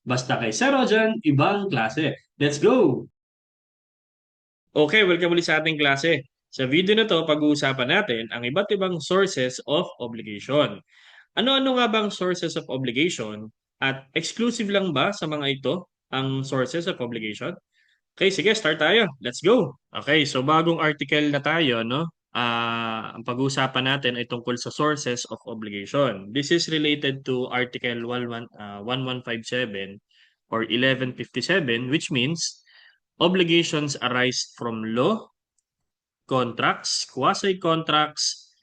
Basta kay Sir Rojan, ibang klase. Let's go! Okay, welcome ulit sa ating klase. Sa video na to, pag-uusapan natin ang iba't ibang sources of obligation. Ano-ano nga bang sources of obligation at exclusive lang ba sa mga ito ang sources of obligation? Okay, sige, start tayo. Let's go. Okay, so bagong article na tayo, no? Ang pag-uusapan natin ay tungkol sa sources of obligation. This is related to Article 1157 or 1157, which means obligations arise from law, contracts, quasi-contracts,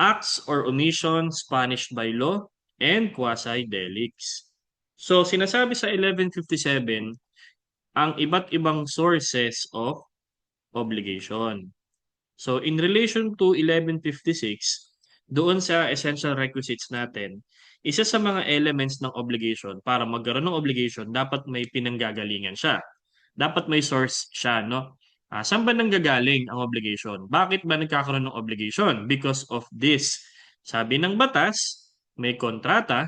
acts or omissions punished by law, and quasi-delicts. So, sinasabi sa 1157 ang iba't ibang sources of obligation. So, in relation to 1156, doon sa essential requisites natin, isa sa mga elements ng obligation para magkaroon ng obligation, dapat may pinanggagalingan siya. Dapat may source siya, no? Saan ba nanggagaling ang obligation? Bakit ba nagkakaroon ng obligation? Because of this. Sabi ng batas, may kontrata,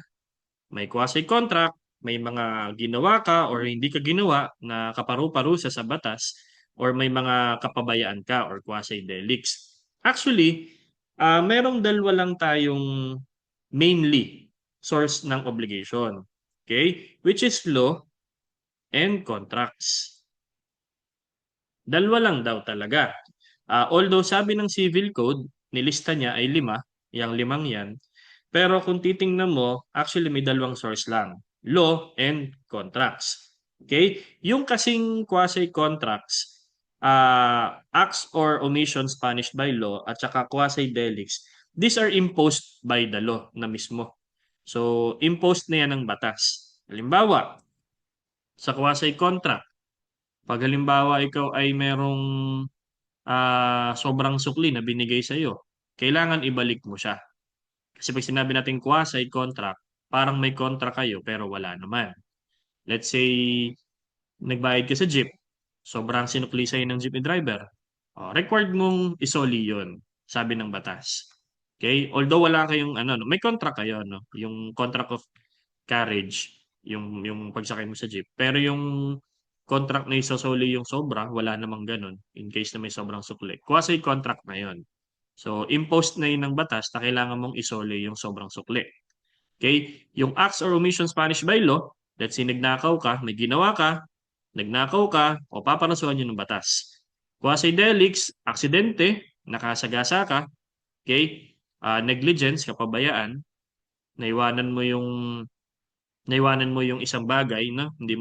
may quasi-contract, may mga ginawa ka or hindi ka ginawa na kaparu-parusa sa batas or may mga kapabayaan ka or quasi-delicts. Actually, merong dalawa lang tayong mainly source ng obligation. Okay? Which is law and contracts. Dalawa lang daw talaga. Although sabi ng civil code, nilista niya ay 5, yung limang yan. Pero kung titingnan mo, actually may dalawang source lang. Law and contracts. Okay? Yung kasing quasi-contracts, acts or omissions punished by law at saka quasi-delicts, these are imposed by the law na mismo. So, imposed na yan ng batas. Halimbawa, sa quasi-contract, pag halimbawa ikaw ay merong sobrang sukli na binigay sa'yo, kailangan ibalik mo siya. Kasi pag sinabi natin quasi-contract, parang may contract kayo pero wala naman. Let's say, nagbayad ka sa jeep, sobrang sinukli sa'yo ng jeepney driver. Required mong isoli yun, sabi ng batas. Okay? Although wala kayong, ano, no, may contract kayo, no? Yung contract of carriage, yung pagsakay mo sa jeep. Pero yung contract na isosoli yung sobra, wala namang ganun in case na may sobrang sukli. Quasi-contract na yon. So, imposed na yun ng batas na kailangan mong isoli yung sobrang sukli. Okay? Yung acts or omissions punished by law, let's say nagnakaw ka, may ginawa ka, nagnakaw ka, o paparasuhan yun ng batas. Quasi-delicts, aksidente, nakasagasa ka, okay? Negligence, kapabayaan, naiwanan mo yung isang bagay, no? Hindi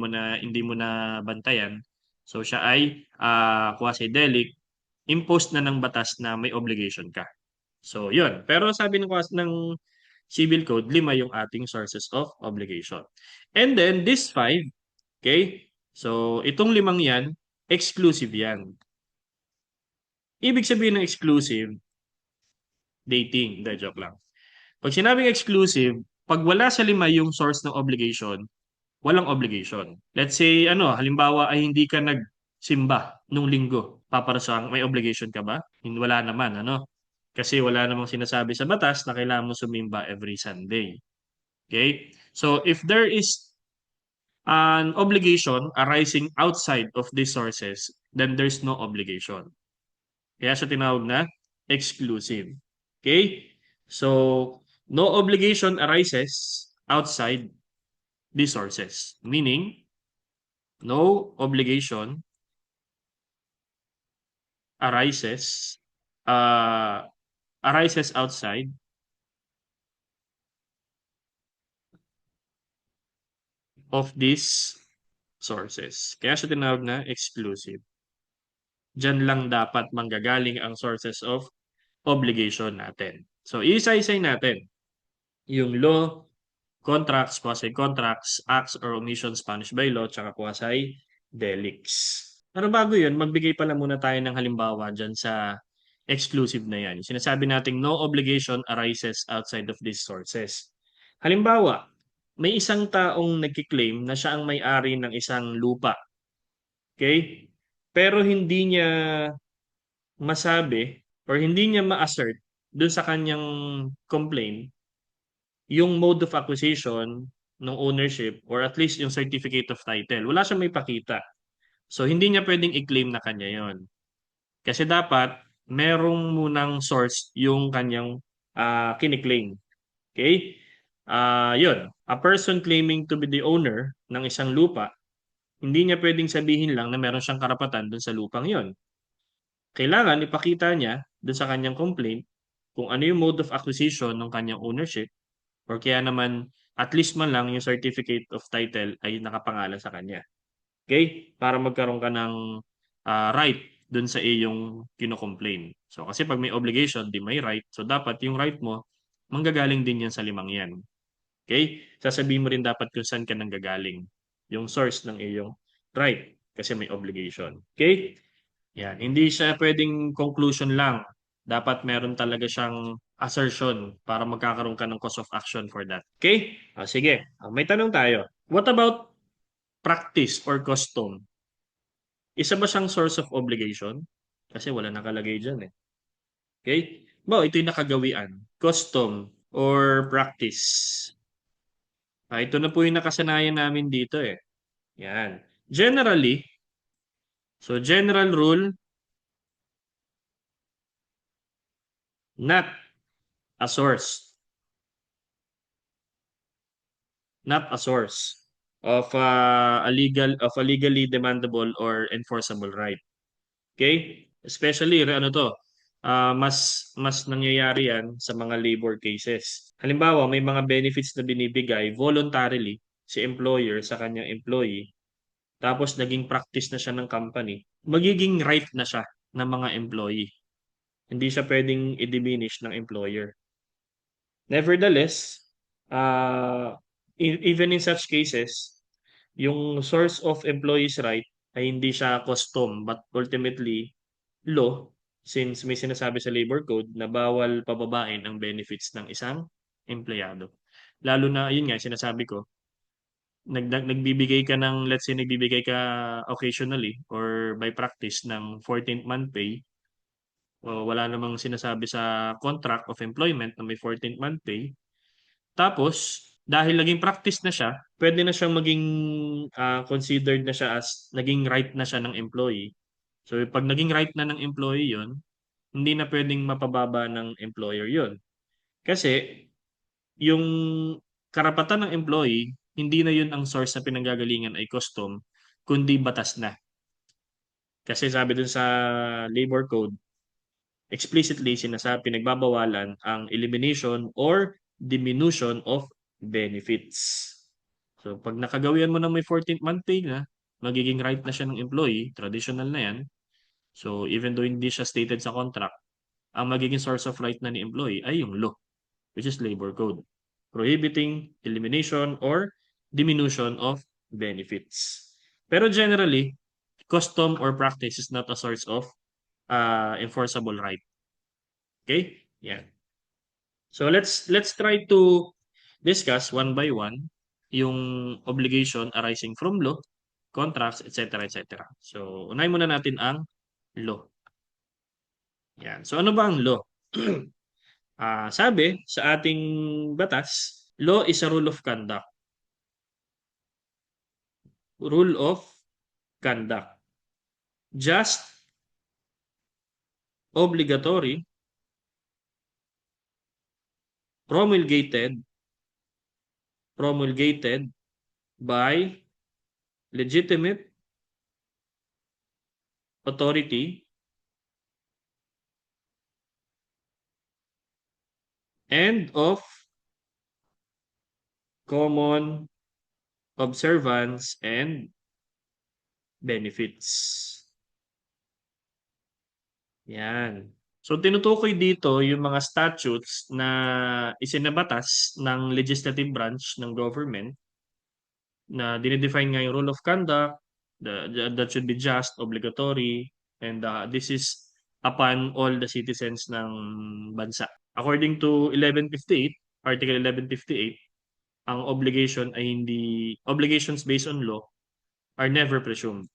mo na bantayan. So siya ay quasi-delict, imposed na ng batas na may obligation ka. So yun. Pero sabi ng Civil Code, 5 yung ating sources of obligation. And then this 5, okay? So itong limang yan, exclusive yan. Ibig sabihin ng exclusive, dating. Hindi, joke lang. Pag sinabing exclusive, pag wala sa 5 yung source ng obligation, walang obligation. Let's say, halimbawa ay hindi ka nagsimba nung linggo. Paparasang, may obligation ka ba? Wala naman, ano? Kasi wala namang sinasabi sa batas na kailangan mo sumimba every Sunday. Okay? So, if there is an obligation arising outside of these sources, then there's no obligation. Kaya siya tinawag na exclusive. Okay? So, no obligation arises outside these sources. Meaning, no obligation arises uh, arises outside of these sources. Kaya siya tinawag na exclusive. Diyan lang dapat manggagaling ang sources of obligation natin. So, isa-isay natin. Yung law, contracts, quasi-contracts, acts or omissions punished by law, tsaka quasi-delicts. Pero bago yun, magbigay pala muna tayo ng halimbawa dyan sa exclusive na yan. Sinasabi nating no obligation arises outside of these sources. Halimbawa, may isang taong nagkiklaim na siya ang may-ari ng isang lupa. Okay? Pero hindi niya masabi or hindi niya ma-assert dun sa kanyang complaint yung mode of acquisition ng ownership or at least yung certificate of title. Wala siyang may pakita. So, hindi niya pwedeng i-claim na kanya yon. Kasi dapat merong munang source yung kanyang kiniklaim. Okay? Yun. A person claiming to be the owner ng isang lupa, hindi niya pwedeng sabihin lang na meron siyang karapatan dun sa lupang yon. Kailangan ipakita niya dun sa kanyang complaint kung ano yung mode of acquisition ng kanyang ownership or kaya naman at least man lang yung certificate of title ay nakapangalan sa kanya. Okay? Para magkaroon ka ng right dun sa iyong kino-complain. So kasi pag may obligation, di may right. So dapat yung right mo, manggagaling din yan sa limang yan. Okay? Sasabihin mo rin dapat kung saan ka nanggagaling. Yung source ng iyong right. Kasi may obligation. Okay? Yan. Hindi siya pwedeng conclusion lang. Dapat meron talaga siyang assertion para magkakaroon ka ng cause of action for that. Okay? Sige. May tanong tayo. What about practice or custom? Isa ba siyang source of obligation? Kasi wala nakalagay dyan eh. Okay? Ito yung nakagawian. Custom or practice. Ito na po yung nakasanayan namin dito eh. Yan. Generally, so general rule, not a source. Not a source of a legally demandable or enforceable right. Okay? Especially ano to, mas nangyayari yan sa mga labor cases. Halimbawa, may mga benefits na binibigay voluntarily si employer sa kanyang employee, tapos naging practice na siya ng company, magiging right na siya ng mga employee. Hindi siya pwedeng i-diminish ng employer. Nevertheless, even in such cases, yung source of employee's right ay hindi siya custom but ultimately law, since may sinasabi sa labor code na bawal pababain ang benefits ng isang empleyado. Lalo na, yun nga, sinasabi ko, nagbibigay ka ng, let's say, nagbibigay ka occasionally or by practice ng 14th month pay, o wala namang sinasabi sa contract of employment na may 14th month pay, tapos, dahil naging practice na siya, pwede na siyang maging considered na siya as naging right na siya ng employee. So, pag naging right na ng employee yon, hindi na pwedeng mapababa ng employer yon. Kasi, yung karapatan ng employee, hindi na yun ang source na pinanggagalingan ay custom, kundi batas na. Kasi sabi dun sa labor code, explicitly pinagbabawalan ang elimination or diminution of benefits. So, pag nakagawian mo na may 14th month pay na, magiging right na siya ng employee, traditional na yan. So, even though hindi siya stated sa contract, ang magiging source of right na ni employee ay yung law, which is labor code, prohibiting elimination or diminution of benefits. Pero generally, custom or practice is not a source of enforceable right. Okay? Yeah. So let's try to discuss one by one yung obligation arising from law, contracts, etc. etc. So unahin muna natin ang law. Yan. So ano ba ang law? Sabi sa ating batas, law is a rule of conduct. Rule of conduct. Just, obligatory, promulgated by legitimate authority and of common observance and benefits. Yan. So tinutukoy dito yung mga statutes na isinabatas ng legislative branch ng government na dinedefine nga yung rule of conduct, that should be just, obligatory, and this is upon all the citizens ng bansa. According to 1158, Article 1158, ang obligations based on law are never presumed.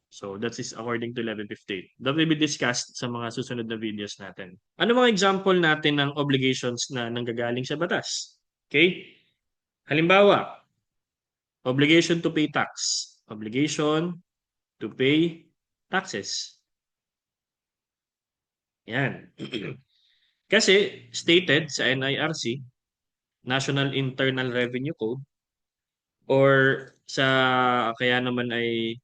So that is according to 1158. That will be discussed sa mga susunod na videos natin. Ano mga example natin ng obligations na nanggagaling sa batas? Okay? Halimbawa, Obligation to pay tax. Obligation to pay taxes. Yan. Kasi stated sa NIRC, National Internal Revenue Code, or sa kaya naman ay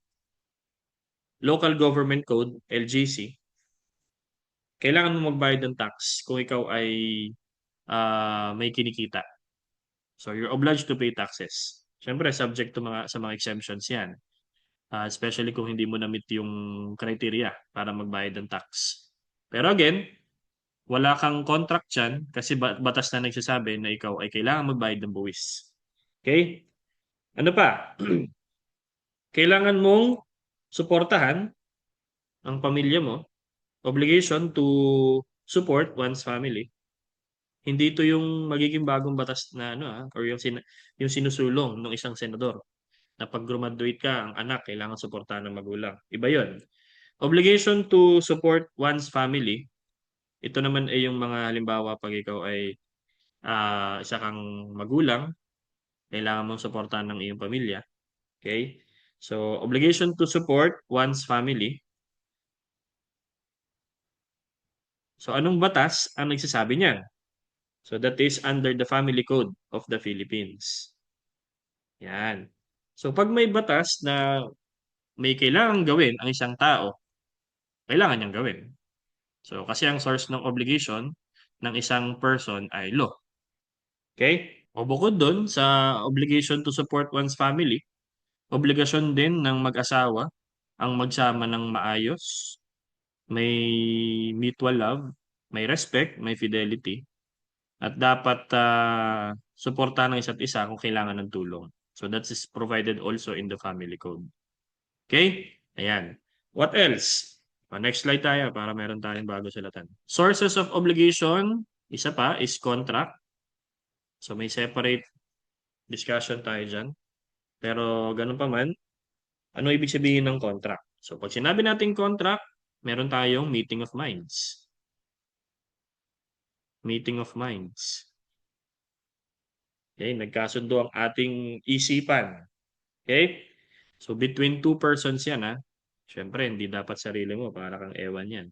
Local Government Code, LGC, kailangan mo magbayad ng tax kung ikaw ay may kinikita. So you're obliged to pay taxes. Siyempre, subject to sa mga exemptions yan. Especially kung hindi mo na-meet yung criteria para magbayad ng tax. Pero again, wala kang contract dyan kasi batas na nagsasabi na ikaw ay kailangan magbayad ng buwis. Okay? Ano pa? Kailangan mong suportahan ang pamilya mo. Obligation to support one's family. Hindi ito yung magiging bagong batas na or yung sinusulong ng isang senador na pag graduate ka, ang anak kailangan suportahan ng magulang. Iba 'yon. Obligation to support one's family. Ito naman ay yung mga halimbawa pag ikaw ay isa kang magulang, kailangan mong suportahan ng iyong pamilya. Okay? So, obligation to support one's family. So, anong batas ang nagsasabi niyan? So, that is under the Family Code of the Philippines. Yan. So, pag may batas na may kailangang gawin ang isang tao, kailangan niyang gawin. So, kasi ang source ng obligation ng isang person ay law. Okay? O bukod dun sa obligation to support one's family, obligasyon din ng mag-asawa ang magsama ng maayos, may mutual love, may respect, may fidelity, at dapat suportahan ng isa't isa kung kailangan ng tulong. So that is provided also in the family code. Okay? Ayan. What else? Next slide tayo para meron tayong bago sulatan. Sources of obligation, isa pa is contract. So may separate discussion tayo dyan. Pero ganun pa man, ano ibig sabihin ng contract? So pag sinabi natin contract, meron tayong meeting of minds. Meeting of minds. Okay, nagkasundo ang ating isipan. Okay? So between two persons yan ha. Siyempre, hindi dapat sarili mo para kang ewan yan.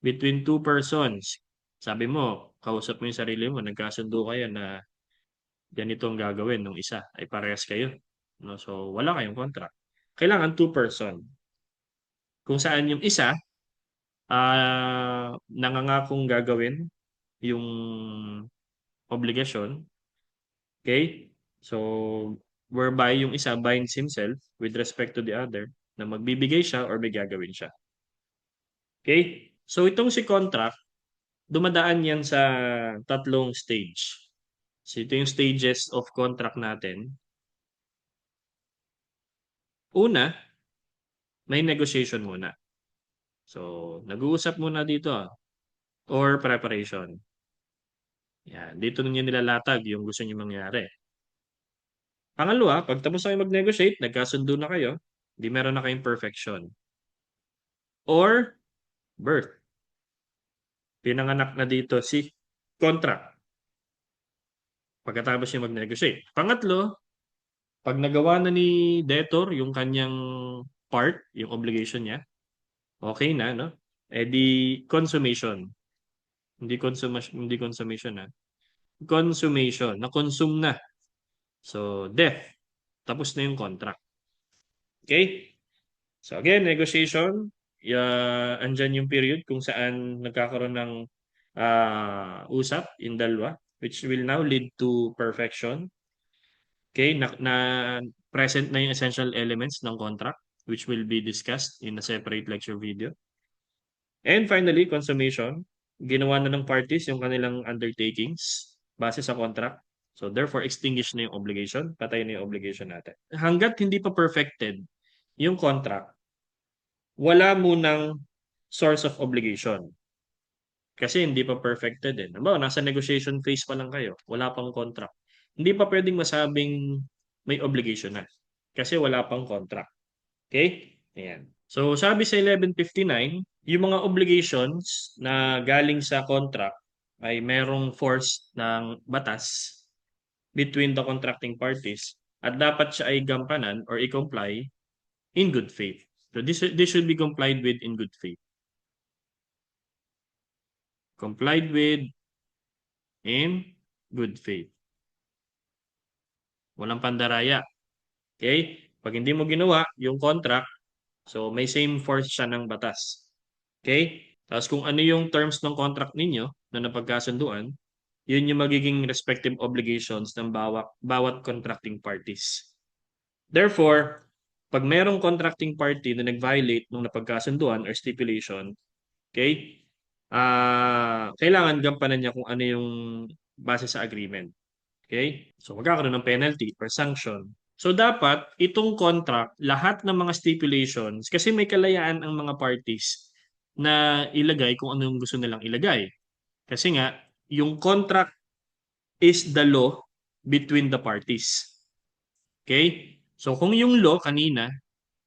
Between two persons, sabi mo, kausap mo yung sarili mo, nagkasundo kayo na ganito ang gagawin ng isa, ay parehas kayo. No? So, wala kayong contract. Kailangan two-person. Kung saan yung isa, nangangakong gagawin yung obligasyon, okay? So, whereby yung isa binds himself with respect to the other na magbibigay siya or may gagawin siya. Okay? So, itong si contract, dumadaan yan sa tatlong stage. So, ito yung stages of contract natin. Una, may negotiation muna. So, nag-uusap muna dito or preparation. Yan, dito ninyo nilalatag yung gusto niyo mangyari. Pangalawa, pag tapos kayo mag-negotiate, nagkasundo na kayo, di meron na kayong perfection. Or birth. Pinanganak na dito si contract. Pagkatapos niya mag-negotiate. Pangatlo, pag nagawa na ni debtor yung kanyang part, yung obligation niya, okay na, no? Eh di consummation. Hindi consummation na. Consummation. Na-consume na. So, death. Tapos na yung contract. Okay? So, again, negotiation. Andyan yung period kung saan nagkakaroon ng usap in dalawa, which will now lead to perfection. Okay? Present na yung essential elements ng contract, which will be discussed in a separate lecture video. And finally, consummation. Ginawa na ng parties yung kanilang undertakings base sa contract. So therefore, extinguish na yung obligation. Patay na yung obligation natin. Hanggat hindi pa perfected yung contract, wala munang source of obligation. Kasi hindi pa perfected eh. Nabaw, nasa negotiation phase pa lang kayo. Wala pang contract. Hindi pa pwedeng masabing may obligation na. Kasi wala pang contract. Okay? Ayan. So sabi sa 1159, yung mga obligations na galing sa contract ay merong force ng batas between the contracting parties at dapat siya ay gampanan or i-comply in good faith. So this should be complied with in good faith. Complied with in good faith. Walang pandaraya. Okay? Pag hindi mo ginawa yung contract, so may same force siya ng batas. Okay? Tapos kung ano yung terms ng contract ninyo na napagkasunduan, yun yung magiging respective obligations ng bawat contracting parties. Therefore, pag mayroong contracting party na nag-violate ng napagkasunduan or stipulation, okay, kailangan gampanan niya kung ano yung base sa agreement. Okay? So, magkakaroon ng penalty or sanction. So, dapat itong contract, lahat ng mga stipulations, kasi may kalayaan ang mga parties na ilagay kung ano yung gusto nilang ilagay. Kasi nga, yung contract is the law between the parties. Okay? So, kung yung law kanina,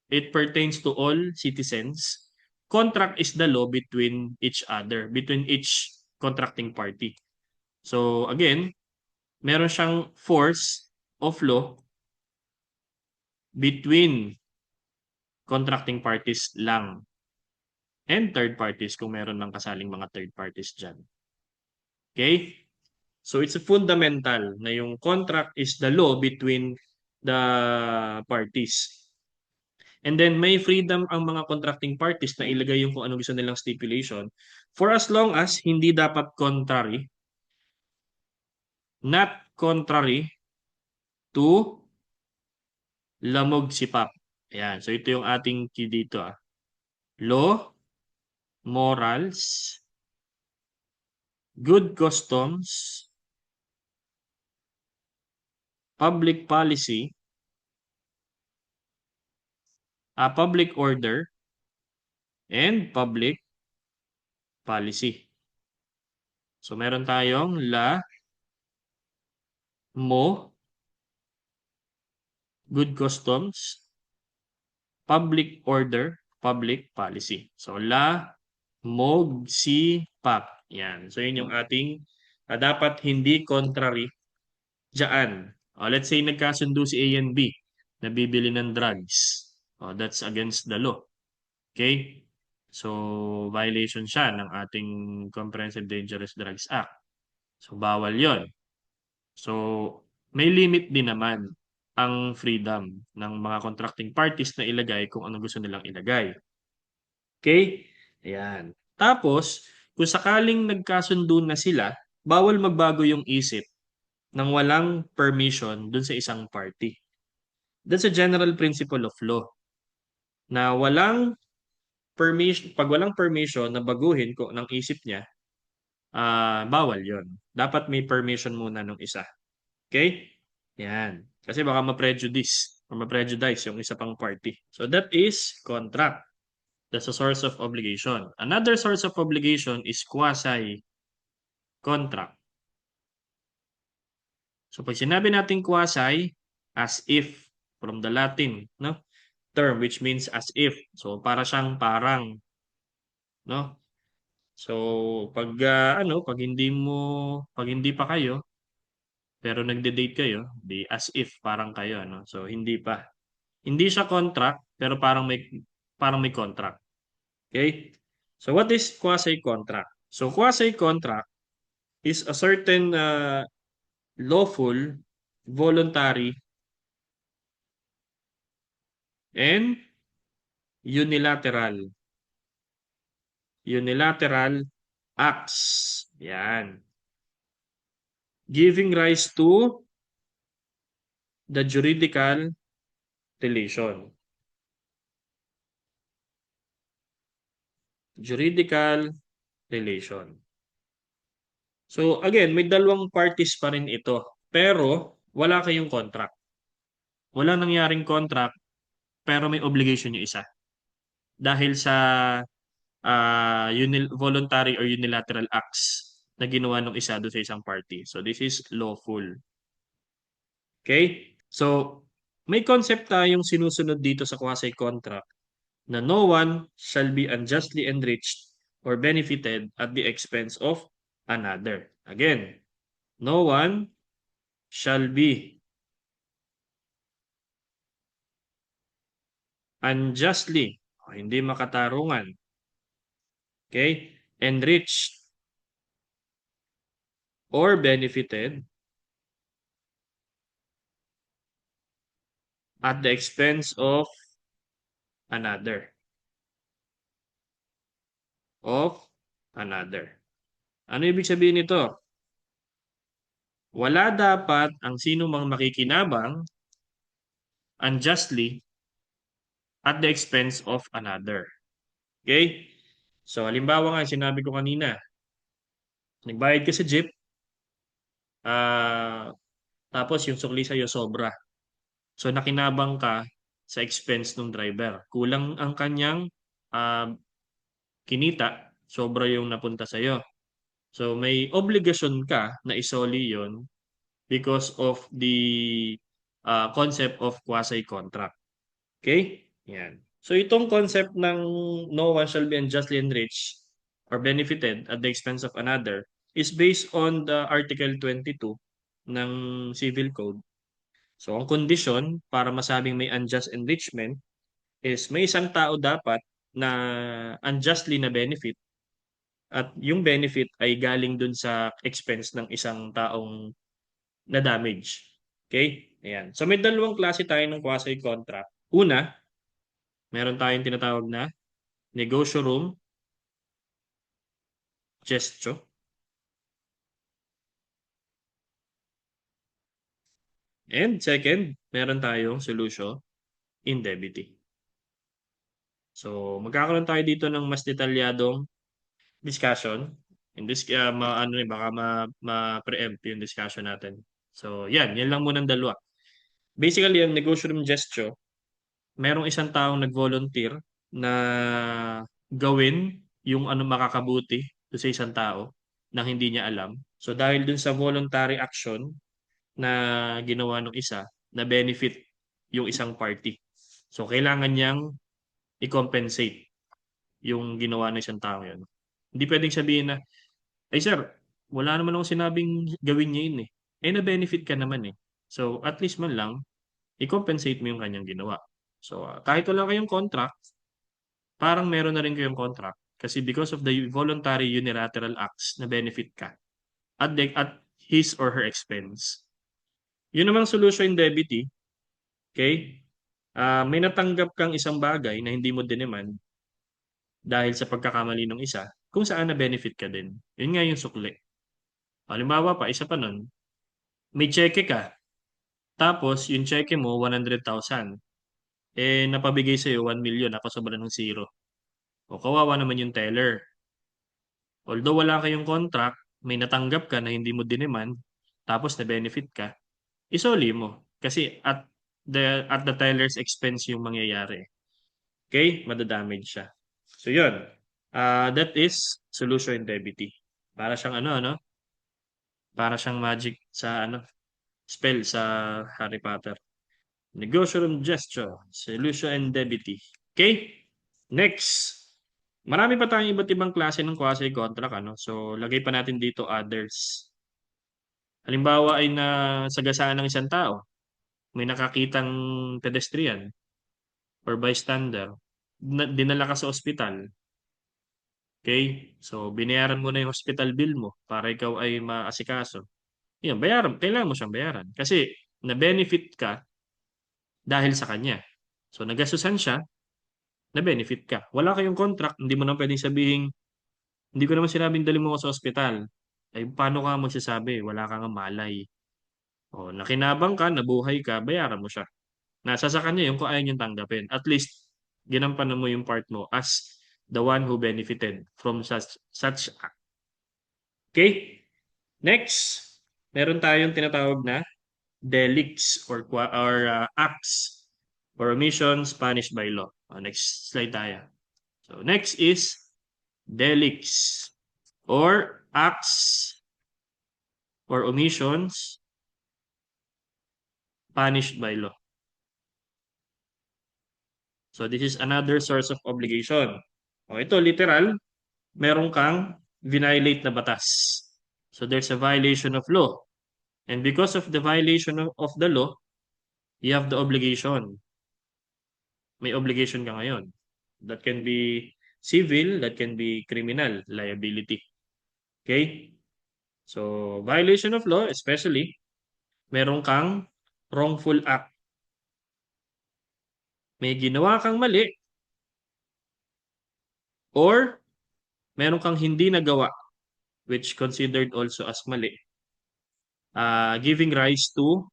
it pertains to all citizens, contract is the law between each other, between each contracting party. So, again, meron siyang force of law between contracting parties lang and third parties kung meron ng kasaling mga third parties dyan. Okay? So it's fundamental na yung contract is the law between the parties. And then may freedom ang mga contracting parties na ilagay yung kung ano gusto nilang stipulation for as long as hindi dapat contrary, not contrary to lamog sipap. Ayan. So ito yung ating key dito. Law, morals, good customs, public policy, public order, and public policy. So meron tayong la, mo, good customs, public order, public policy. So la, mog, si, pap. Yan. So yun yung ating dapat hindi contrary dyan. Let's say nagkasundo si A and B na bibili ng drugs. That's against the law. Okay? So, violation siya ng ating Comprehensive Dangerous Drugs Act. So, bawal yon. So, may limit din naman ang freedom ng mga contracting parties na ilagay kung ano gusto nilang ilagay. Okay? Ayan. Tapos, kung sakaling nagkasundo na sila, bawal magbago yung isip nang walang permission dun sa isang party. That's a general principle of law. Na walang permission, pag walang permission na baguhin ko ng isip niya, bawal yon. Dapat may permission muna ng isa. Okay? Yan. Kasi baka ma-prejudice or ma-prejudice yung isa pang party. So that is contract. That's a source of obligation. Another source of obligation is quasi-contract. So pag sinabi natin quasi, as if, from the Latin, no? Term, which means as if. So para siyang parang, no? So pag pag hindi pa kayo, pero nagde-date kayo, di as if parang kayo, no? So hindi pa. Hindi siya contract, pero parang may contract. Okay? So what is quasi-contract? So quasi-contract is a certain lawful, voluntary, and unilateral acts. Yan. Giving rise to the juridical relation. Juridical relation. So again, may dalawang parties pa rin ito. Pero wala kayong contract. Wala nangyaring contract, pero may obligation yung isa. Dahil sa voluntary or unilateral acts na ginawa ng isa doon sa isang party. So this is lawful. Okay? So may concept tayong sinusunod dito sa quasi-contract na no one shall be unjustly enriched or benefited at the expense of another. Again, no one shall be unjustly, hindi makatarungan, okay, enriched or benefited at the expense of another, of another. Ano ibig sabihin nito? Wala dapat ang sino mang makikinabang unjustly at the expense of another. Okay? So, halimbawa nga, sinabi ko kanina, nagbayad ka sa jeep, ah, tapos yung sukli sa'yo sobra. So, nakinabang ka sa expense ng driver. Kulang ang kanyang ah, kinita, sobra yung napunta sa'yo. So, may obligasyon ka na isoli yon because of the concept of quasi-contract. Okay? Yan. So itong concept ng no one shall be unjustly enriched or benefited at the expense of another is based on the Article 22 ng Civil Code. So ang kondisyon para masabing may unjust enrichment is may isang tao dapat na unjustly na benefit at yung benefit ay galing dun sa expense ng isang taong na damage. Okay? Ayan. So may dalawang klase tayo ng quasi-contract. Una, meron tayong tinatawag na negosyo room gesture. And second, meron tayong solution indemnity. So magkakaroon tayo dito ng mas detalyadong discussion. In this, baka ma-preempt yung discussion natin. So yan lang muna ang dalawa. Basically, ang negosyo room gesture, merong isang taong nag-volunteer na gawin yung ano makakabuti do sa isang tao na hindi niya alam. So dahil dun sa voluntary action na ginawa ng isa, na benefit yung isang party. So kailangan niyang i-compensate yung ginawa ng isang tao yun. Hindi pwedeng sabihin na, ay sir, wala naman akong sinabing gawin niya yun eh. Eh na-benefit ka naman eh. So at least man lang, i-compensate mo yung kanyang ginawa. So kahit wala kayong contract, parang meron na rin kayong contract kasi because of the voluntary unilateral acts na benefit ka at his or her expense. Yun namang solution indemnity, okay? May natanggap kang isang bagay na hindi mo diniman dahil sa pagkakamali ng isa, kung saan na-benefit ka din. Yun nga yung sukli. Halimbawa pa, isa pa nun, may cheque ka, tapos yung cheque mo, 100,000. Eh, napabigay sa'yo 1 million, nakasobra ng zero. O kawawa naman yung teller. Although wala kayong contract, may natanggap ka na hindi mo diniman, tapos na-benefit ka, isoli mo. Kasi at the teller's expense yung mangyayari. Okay? Madadamage siya. So yun. That is solution indemnity. Para siyang ano. Para siyang magic sa spell sa Harry Potter. Negotiable gesture. Solution indemnity. Okay? Next. Marami pa tayong iba't ibang klase ng quasi-contract. So, lagay pa natin dito others. Halimbawa ay nasagasaan ng isang tao. May nakakitang pedestrian or bystander. Dinala ka sa ospital. Okay? So, binayaran mo na yung hospital bill mo para ikaw ay maasikaso. Yan, bayaran. Kailangan mo siyang bayaran. Kasi, na-benefit ka dahil sa kanya. So, nagastusan siya, na-benefit ka. Wala kayong contract, hindi mo na pwedeng sabihin, hindi ko naman sinabing dali mo ako sa ospital. Ay, paano ka magsasabi? Wala kang malay. O, nakinabang ka, nabuhay ka, bayaran mo siya. Nasa sa kanya yung kung ayaw niyang tanggapin. At least, ginampanan mo yung part mo as the one who benefited from such act. Okay? Next, meron tayong tinatawag na delicts or acts or omissions punished by law. Next slide tayo. So next is delicts or acts or omissions punished by law. So this is another source of obligation. Ito literal, meron kang violate na batas. So there's a violation of law. And because of the violation of the law, you have the obligation. may obligation ka ngayon. That can be civil, that can be criminal liability. Okay? So, violation of law, especially, meron kang wrongful act. May ginawa kang mali or meron kang hindi nagawa, which considered also as mali, giving rise to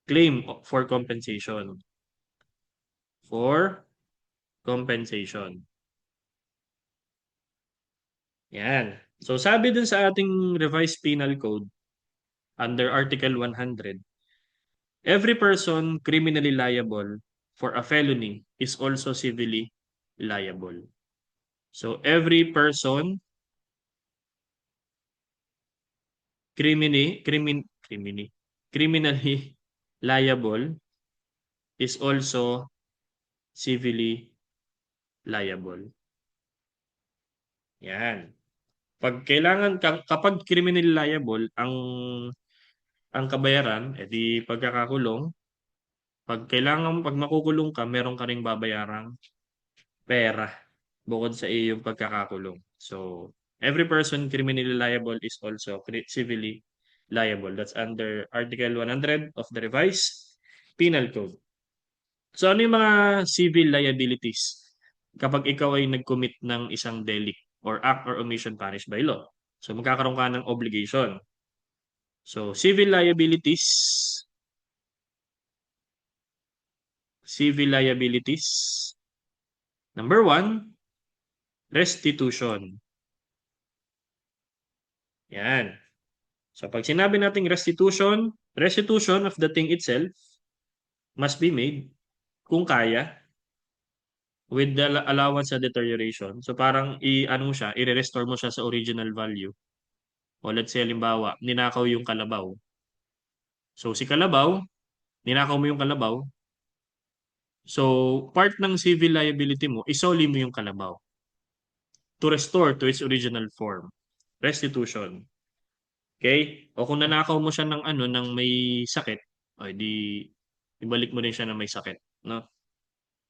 claim for compensation. For compensation. Yan. So sabi dun sa ating revised penal code under Article 100, every person criminally liable for a felony is also civilly liable. So every person criminally liable is also civilly liable. Yan. Kapag criminally liable ang kabayaran, edi pagkakakulong. Pag makukulong ka, meron ka ring babayarang pera bukod sa iyong pagkakakulong. So, every person criminally liable is also civilly liable. That's under Article 100 of the Revised Penal Code. So, ano yung mga civil liabilities kapag ikaw ay nag-commit ng isang delict or act or omission punished by law? So, magkakaroon ka ng obligation. So, civil liabilities. Number one, restitution. Yan. So pag sinabi nating restitution of the thing itself must be made kung kaya with the allowance sa deterioration. So parang i-ano mo siya, i-restore mo siya sa original value. O let's say halimbawa, ninakaw yung kalabaw. So si kalabaw, ninakaw mo yung kalabaw. So part ng civil liability mo, isoli mo yung kalabaw to restore to its original form. Restitution. Okay? O kung nanakaw mo siya ng ano ng may sakit, o di ibalik mo rin siya ng may sakit, no?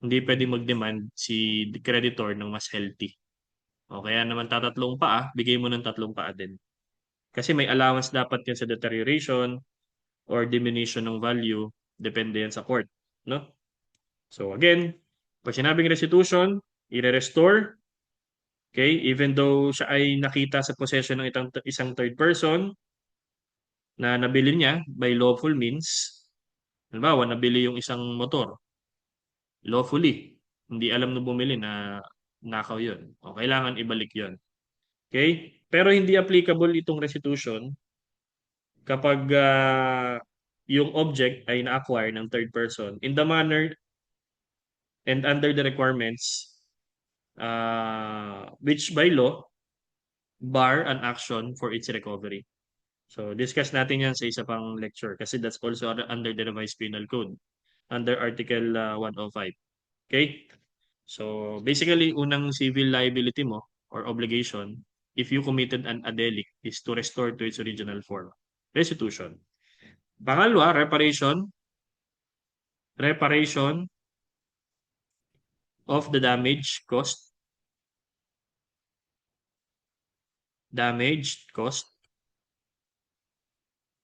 Hindi pwedeng mag-demand si creditor ng mas healthy. O kaya naman tatatlong paa, bigay mo ng tatlong paa din. Kasi may allowance dapat yan sa deterioration or diminution ng value, depende yan sa court, no? So again, pag sinabing restitution, i-restore, okay? Even though siya ay nakita sa possession ng isang third person, na nabili niya by lawful means, halimbawa, nabili yung isang motor lawfully, hindi alam na bumili na nakaw yun. O kailangan ibalik yun. Okay? Pero hindi applicable itong restitution kapag yung object ay na-acquire ng third person in the manner and under the requirements which by law bar an action for its recovery. So, discuss natin yan sa isa pang lecture kasi that's also under the revised penal code under Article 105. Okay? So, basically, unang civil liability mo or obligation if you committed an adelic is to restore to its original form. Restitution. Pangalawa, reparation. Reparation of the damage cost. Damaged cost.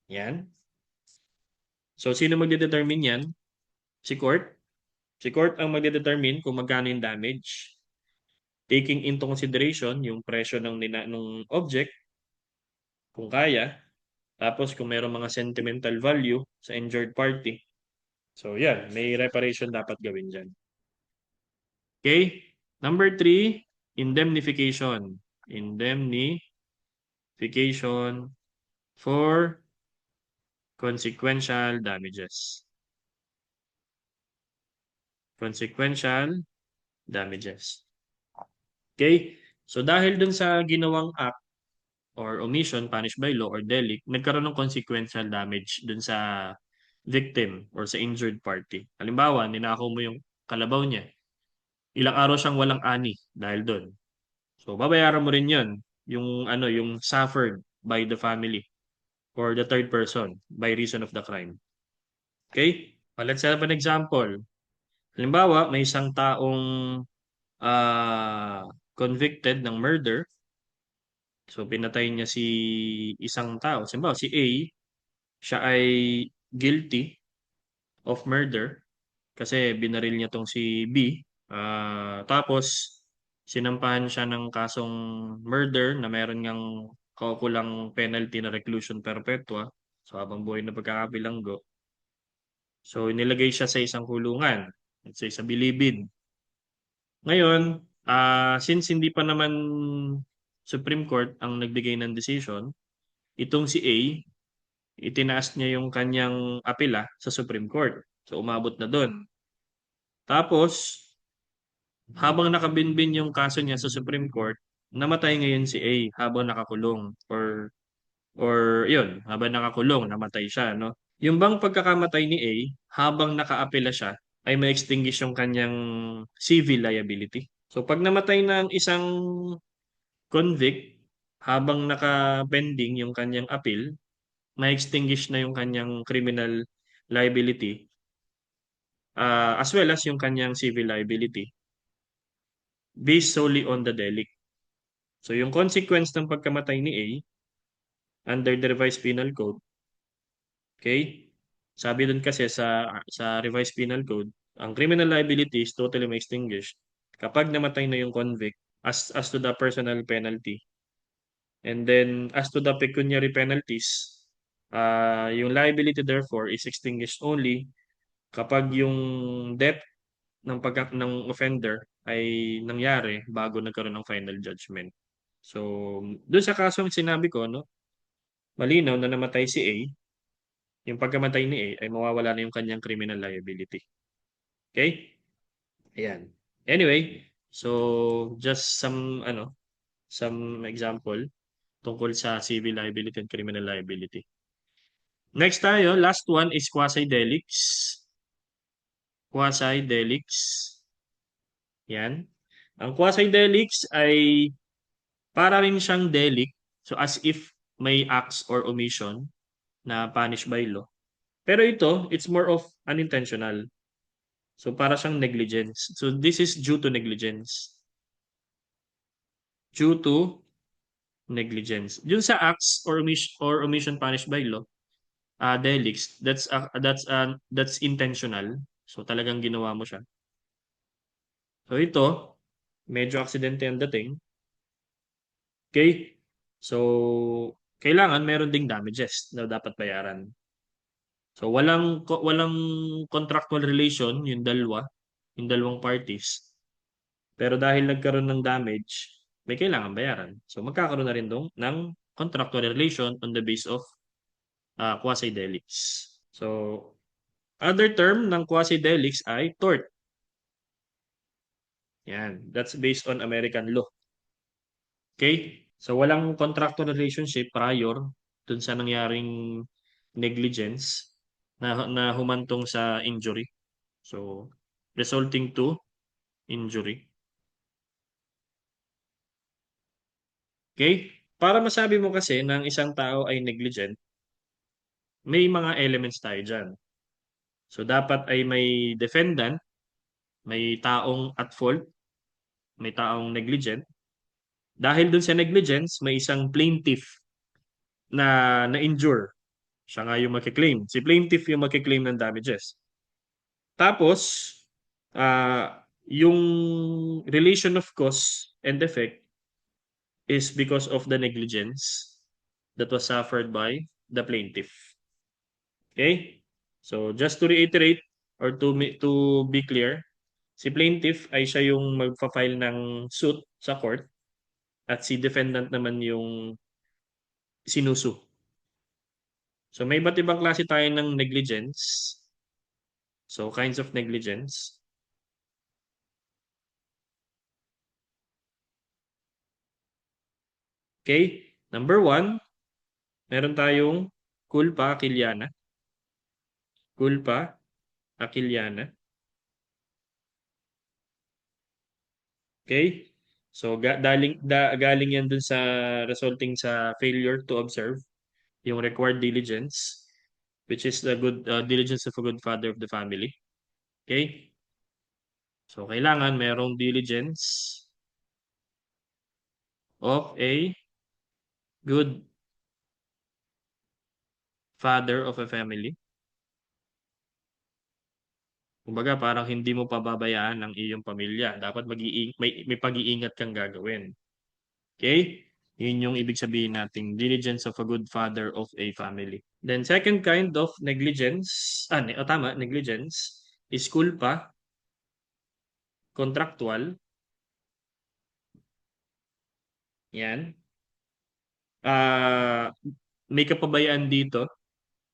Yan. So, sino magdedetermine yan? Si court. Si court ang magdedetermine kung magkano yung damage. Taking into consideration yung presyo ng object, kung kaya. Tapos kung mayroong mga sentimental value sa injured party. So, yan. May reparation dapat gawin dyan. Okay? Number 3, indemnification. Indemnification for consequential damages. Consequential damages. Okay? So, dahil dun sa ginawang act or omission punished by law or delict, nagkaroon ng consequential damage dun sa victim or sa injured party. Halimbawa, ninakaw mo yung kalabaw niya. Ilang araw siyang walang ani dahil doon. So, babayaran mo rin yun. Yung suffered by the family or the third person by reason of the crime. Okay? Let's have an example. Halimbawa, may isang taong ah, convicted ng murder. So, pinatay niya si isang tao. Halimbawa, si A, siya ay guilty of murder kasi binaril niya tong si B. Tapos, sinampahan siya ng kasong murder na meron ngang kaukulang penalty na reclusion perpetua. So, habang buhay na pagkakabilanggo. So, nilagay siya sa isang kulungan. Let's say, sa bilibid. Ngayon, since hindi pa naman Supreme Court ang nagbigay ng decision, itong si A, itinaas niya yung kanyang apela sa Supreme Court. So, umabot na doon. Tapos, habang nakabinbin yung kaso niya sa Supreme Court, namatay ngayon si A habang nakakulong. Or yun, habang nakakulong, namatay siya, no? Yung bang pagkakamatay ni A, habang nakaapela siya, ay ma-extinguish yung kanyang civil liability. So, pag namatay ng isang convict, habang naka-pending yung kanyang appeal, ma-extinguish na yung kanyang criminal liability, as well as yung kanyang civil liability, based solely on the delict. So, yung consequence ng pagkamatay ni A, under the revised penal code, okay? Sabi dun kasi sa revised penal code, ang criminal liability is totally extinguished kapag namatay na yung convict as to the personal penalty. And then as to the pecuniary penalties, yung liability therefore is extinguished only kapag yung death ng offender ay nangyari bago nagkaroon ng final judgment. So, doon sa kasong sinabi ko, no, malinaw na namatay si A, yung pagkamatay ni A ay mawawala na yung kanyang criminal liability. Okay? Ayan. Anyway, so just some example tungkol sa civil liability and criminal liability. Next tayo, last one is quasi-delicts. Quasi-delicts. Yan. Ang quasi-delicts ay para rin siyang delict. So as if may acts or omission na punished by law. Pero ito, it's more of unintentional. So para siyang negligence. So this is due to negligence. Due to negligence. Dun sa acts or omission punished by law, delicts, that's intentional. So talagang ginawa mo siya. So ito, medyo aksidente ang dating. Okay? So kailangan meron ding damages na dapat bayaran. So walang contractual relation yung dalawang parties. Pero dahil nagkaroon ng damage, may kailangan bayaran. So magkakaroon na rin dong ng contractual relation on the base of quasi-delicts. So other term ng quasi-delicts ay tort. Yan, that's based on American law. Okay? So walang contractual relationship prior dun sa nangyaring negligence na humantong sa injury. So resulting to injury. Okay? Para masabi mo kasi ng isang tao ay negligent, may mga elements tayo dyan. So dapat ay may defendant, may taong at fault, may taong negligent. Dahil dun sa negligence, may isang plaintiff na na-injure. Siya nga yung makiklaim. Si plaintiff yung makiklaim ng damages. Tapos, yung relation of cause and effect is because of the negligence that was suffered by the plaintiff. Okay? So, just to reiterate or to be clear, si plaintiff ay siya yung magfa-file ng suit sa court at si defendant naman yung sinusu. So, may iba't ibang klase tayo ng negligence. So, kinds of negligence. Okay? Number one, meron tayong culpa aquiliana. Culpa aquiliana. Okay? So, galing yan dun sa resulting sa failure to observe yung required diligence, which is the good diligence of a good father of the family. Okay? So, kailangan merong diligence of a good father of a family. Kumbaga, parang hindi mo pababayaan ang iyong pamilya. Dapat may pag-iingat kang gagawin. Okay? Yun yung ibig sabihin nating diligence of a good father of a family. Then second kind of negligence, tama, negligence is culpa, contractual. Yan. Ah, may kapabayaan dito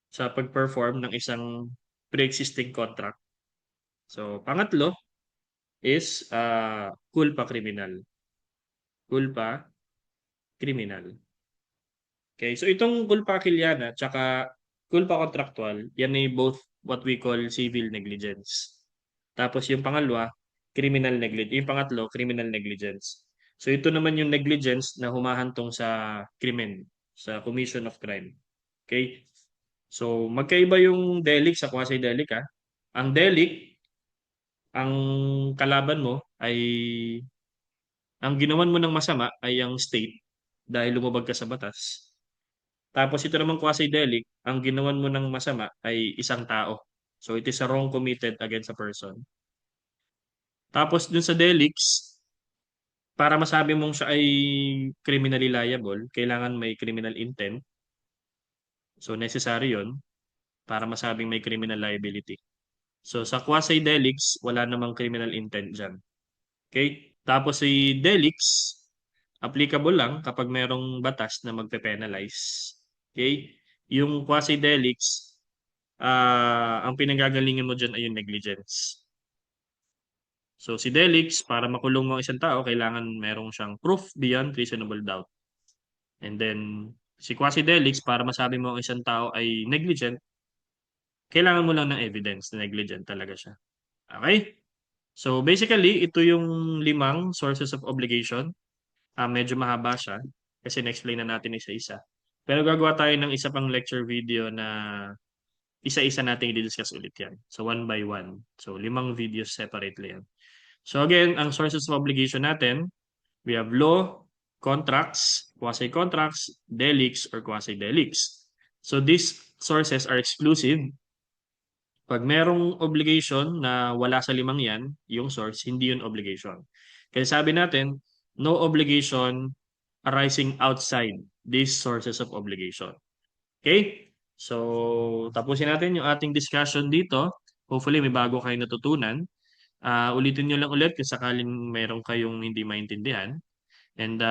sa pag-perform ng isang pre-existing contract. So, pangatlo is culpa criminal. Culpa criminal. Okay, so itong culpa quiliana tsaka culpa contractual, yan ay both what we call civil negligence. Tapos yung pangalawa, criminal negligence. Yung pangatlo, criminal negligence. So ito naman yung negligence na humahantong sa krimen, sa commission of crime. Okay? So magkaiba yung delict sa quasi-delict ha. Ang delict, ang kalaban mo ay ang ginawan mo ng masama ay ang state dahil lumabag ka sa batas. Tapos ito namang quasi-delict, ang ginawan mo ng masama ay isang tao. So it is a wrong committed against a person. Tapos dun sa delicts, para masabi mong siya ay criminally liable, kailangan may criminal intent. So necessary yun para masabing may criminal liability. So sa quasi-delicts, wala namang criminal intent dyan. Okay? Tapos si delicts, applicable lang kapag merong batas na magpe-penalize. Okay? Yung quasi-delicts, ang pinanggagalingan mo dyan ay yung negligence. So si Delix, para makulong mo ang isang tao, kailangan merong siyang proof beyond reasonable doubt. And then si Quasi-Delix, para masabi mo ang isang tao ay negligent, kailangan mo lang ng evidence na negligent talaga siya. Okay? So basically, ito yung limang sources of obligation. Medyo mahaba siya kasi na-explain na natin isa-isa. Pero gagawa tayo ng isa pang lecture video na isa-isa natin i-discuss ulit yan. So one by one. So limang videos separately yan. So again, ang sources of obligation natin, we have law, contracts, quasi-contracts, delicts, or quasi-delicts. So these sources are exclusive. Pag merong obligation na wala sa limang yan, yung source, hindi yun obligation. Kaya sabi natin, no obligation arising outside these sources of obligation. Okay? So, tapusin natin yung ating discussion dito. Hopefully, may bago kayo natutunan. Ulitin nyo lang ulit kung sakaling mayroon kayong hindi maintindihan. And,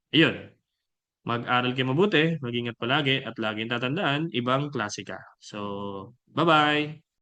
ayun. Mag-aral kayo mabuti, mag-ingat palagi, at laging tatandaan, ibang klase ka. So, bye-bye!